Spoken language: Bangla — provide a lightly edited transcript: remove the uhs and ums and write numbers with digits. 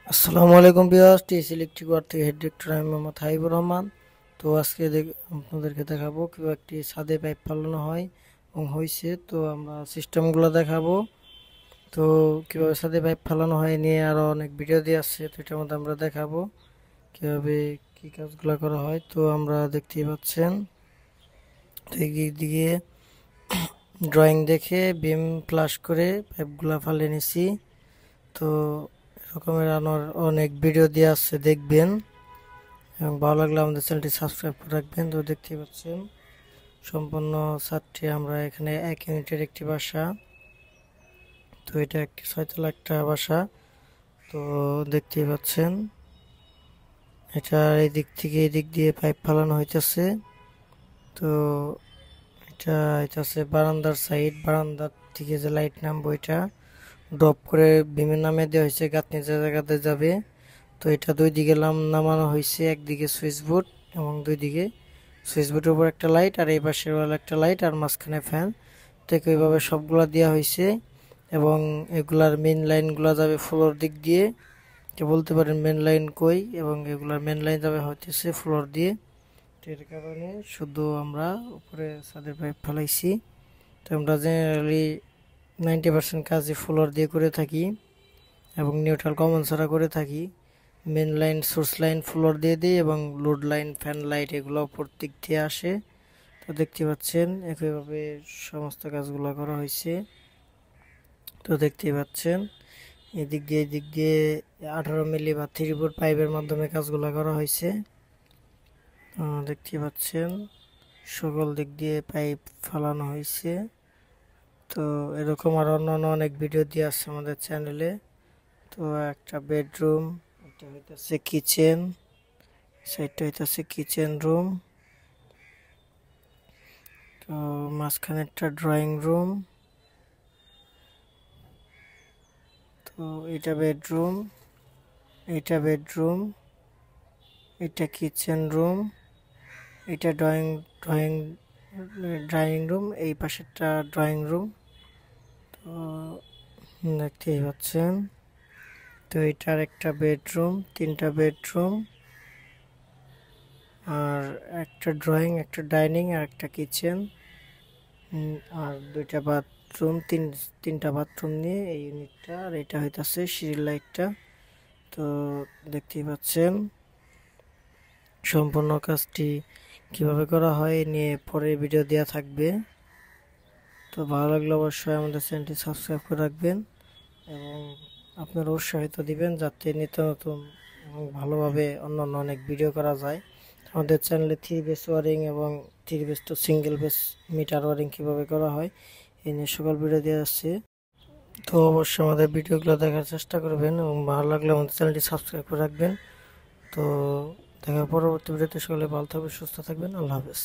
আসসালামু আলাইকুম ভিউয়ার্স, টিএস ইলেকট্রিক ওয়ার্ড থেকে হেড ডিরেক্টর আমি মোহাম্মদ হাবিবুর রহমান। তো আজকে আপনাদেরকে দেখাবো কীভাবে একটি ছাদে পাইপ ফালানো হয় এবং হয়েছে। তো আমরা সিস্টেমগুলো দেখাবো। তো কীভাবে ছাদে পাইপ ফালানো হয় নিয়ে আরও অনেক ভিডিও দিয়ে আসছে, তো এটার মধ্যে আমরা দেখাবো কীভাবে কী কাজগুলো করা হয়। তো আমরা দেখতেই পাচ্ছেন, তো দিকে ড্রয়িং দেখে বিম প্লাস করে পাইপগুলো ফালিয়ে নিছি। তো এরকমের অনেক ভিডিও দিয়ে আসছে, দেখবেন এবং ভালো লাগলে আমাদের চ্যানেলটি সাবস্ক্রাইব করে রাখবেন। তো দেখতেই পাচ্ছেন সম্পূর্ণ ছাদটি আমরা এখানে 1 ইউনিটের একটি বাসা। তো এটা একটি 6 তলা একটা বাসা। তো দেখতেই পাচ্ছেন এটা এই দিক থেকে এই দিক দিয়ে পাইপ ফালানো হইতেছে। তো এটা হইতেছে বারান্দার সাইড, বারান্দার থেকে যে লাইট নামবো এটা ড্রপ করে বিমের নামে দেওয়া হয়েছে, গাঁথনি যে জায়গাতে যাবে। তো এটা দুই দিকে নামানো হয়েছে, একদিকে সুইচ বোর্ড এবং দুই দিকে সুইচ বোর্ডের উপর একটা লাইট আর এই পাশের ওয়াল একটা লাইট আর মাঝখানে ফ্যান। তো এইভাবে সবগুলা দেওয়া হয়েছে এবং এগুলার মেন লাইনগুলো যাবে ফ্লোর দিক দিয়ে। তো বলতে পারেন মেন লাইন কই, এবং এগুলার মেন লাইন যাবে হইতেছে ফ্লোর দিয়ে। তো এর কারণে শুধু আমরা উপরে ছাদের পাইপ ফেলাইছি। তো আমরা জেনারেলি 90% কাজই ফ্লোর দিয়ে করে থাকি এবং নিউট্রাল কমন ছাড়া করে থাকি। Main line source line floor দিয়ে দিই এবং লোড লাইন ফ্যান লাইট এগুলো উপর দিক দিয়ে আসে। তো দেখতে পাচ্ছেন একইভাবে সমস্ত কাজগুলো করা হয়েছে। তো দেখতেই পাচ্ছেন এদিক দিয়ে 18 মিলি বা 3 ফুট পাইপের মাধ্যমে কাজগুলো করা হয়েছে। দেখতে পাচ্ছেন সকল দিক দিয়ে পাইপ ফালানো হয়েছে। তো এরকম আর অন্যান্য অনেক ভিডিও দিয়ে আসছে আমাদের চ্যানেলে। তো একটা বেডরুম, এটা হইতেছে কিচেন, সাইডটা হইতেছে কিচেন রুম। তো মাঝখানে একটা ড্রয়িং রুম। তো এটা বেডরুম, এটা বেডরুম, এটা কিচেন রুম, এটা ড্রয়িং ড্রয়িং রুম, এই পাশেরটা ড্রয়িং রুম। তো দেখতেই পাচ্ছেন। তো এটার একটা বেডরুম, 3টা বেডরুম আর একটা ড্রয়িং, একটা ডাইনিং আর একটা কিচেন আর 2টা বাথরুম, তিনটা বাথরুম নিয়ে এই ইউনিটটা। আর এটা হইতাছে সিঁড়ির লাইটটা। তো দেখতেই পাচ্ছেন সম্পূর্ণ কাজটি কিভাবে করা হয় এ নিয়ে পরে ভিডিও দেওয়া থাকবে। তো ভালো লাগলে অবশ্যই আমাদের চ্যানেলটি সাবস্ক্রাইব করে রাখবেন এবং আপনারা উৎসাহিত দিবেন যাতে নিত্য নতুন এবং ভালোভাবে অন্যান্য অনেক ভিডিও করা যায়। আমাদের চ্যানেলে 3 বেস ওয়ারিং এবং 3 phase to single phase meter wiring কীভাবে করা হয় এই নিয়ে সকল ভিডিও দেওয়া যাচ্ছে। তো অবশ্যই আমাদের ভিডিওগুলো দেখার চেষ্টা করবেন এবং ভালো লাগলে আমাদের চ্যানেলটি সাবস্ক্রাইব করে রাখবেন। তো দেখা পরবর্তী ভিডিওতে, সকলে ভালো থাকবেন, সুস্থ থাকবেন। আল্লাহ হাফেজ।